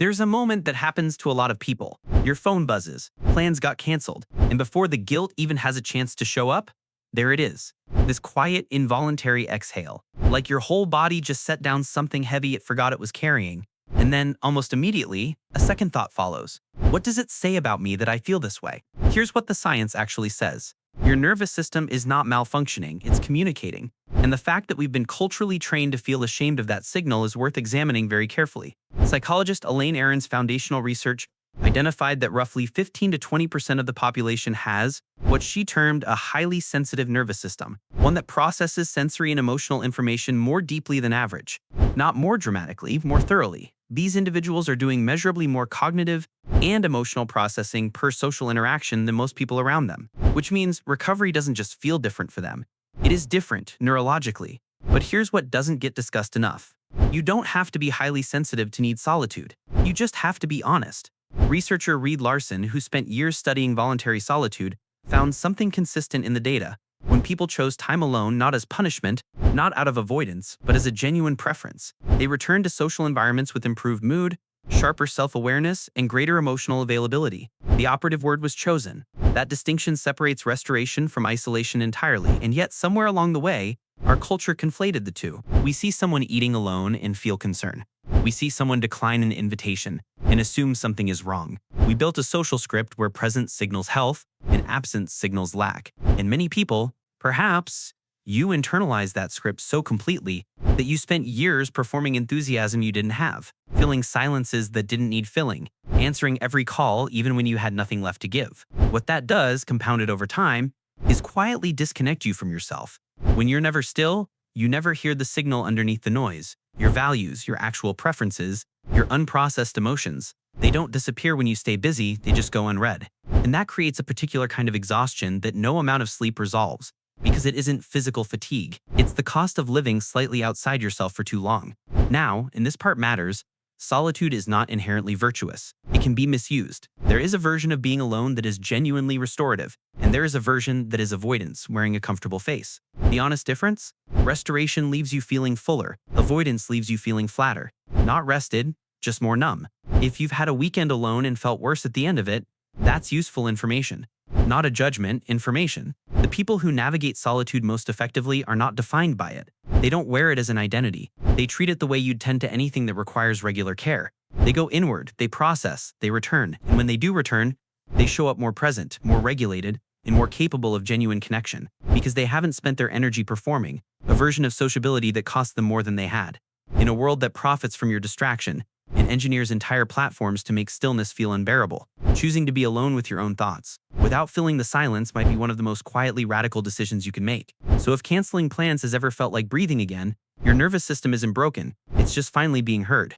There's a moment that happens to a lot of people. Your phone buzzes, plans got canceled, and before the guilt even has a chance to show up, there it is. This quiet, involuntary exhale, like your whole body just set down something heavy it forgot it was carrying. And then, almost immediately, a second thought follows. What does it say about me that I feel this way? Here's what the science actually says. Your nervous system is not malfunctioning, it's communicating. And the fact that we've been culturally trained to feel ashamed of that signal is worth examining very carefully. Psychologist Elaine Aron's foundational research identified that roughly 15 to 20% of the population has what she termed a highly sensitive nervous system, one that processes sensory and emotional information more deeply than average. Not more dramatically, more thoroughly. These individuals are doing measurably more cognitive and emotional processing per social interaction than most people around them, which means recovery doesn't just feel different for them. It is different neurologically. But here's what doesn't get discussed enough. You don't have to be highly sensitive to need solitude. You just have to be honest. Researcher Reed Larson, who spent years studying voluntary solitude, found something consistent in the data. When people chose time alone not as punishment, not out of avoidance, but as a genuine preference, they returned to social environments with improved mood, sharper self-awareness, and greater emotional availability. The operative word was chosen. That distinction separates restoration from isolation entirely, and yet somewhere along the way, our culture conflated the two. We see someone eating alone and feel concern. We see someone decline an invitation and assume something is wrong. We built a social script where presence signals health and absence signals lack. And many people, perhaps, you internalized that script so completely that you spent years performing enthusiasm you didn't have, filling silences that didn't need filling, answering every call even when you had nothing left to give. What that does, compounded over time, is quietly disconnect you from yourself. When you're never still, you never hear the signal underneath the noise. Your values, your actual preferences, your unprocessed emotions, they don't disappear when you stay busy, they just go unread. And that creates a particular kind of exhaustion that no amount of sleep resolves, because it isn't physical fatigue. It's the cost of living slightly outside yourself for too long. Now, and this part matters, solitude is not inherently virtuous. It can be misused. There is a version of being alone that is genuinely restorative, and there is a version that is avoidance, wearing a comfortable face. The honest difference? Restoration leaves you feeling fuller. Avoidance leaves you feeling flatter. Not rested, just more numb. If you've had a weekend alone and felt worse at the end of it, that's useful information. Not a judgment, information. The people who navigate solitude most effectively are not defined by it. They don't wear it as an identity. They treat it the way you'd tend to anything that requires regular care. They go inward, they process, they return. And when they do return, they show up more present, more regulated, and more capable of genuine connection, because they haven't spent their energy performing, a version of sociability that costs them more than they had. In a world that profits from your distraction and engineers entire platforms to make stillness feel unbearable, choosing to be alone with your own thoughts, without filling the silence, might be one of the most quietly radical decisions you can make. So if canceling plans has ever felt like breathing again, your nervous system isn't broken, it's just finally being heard.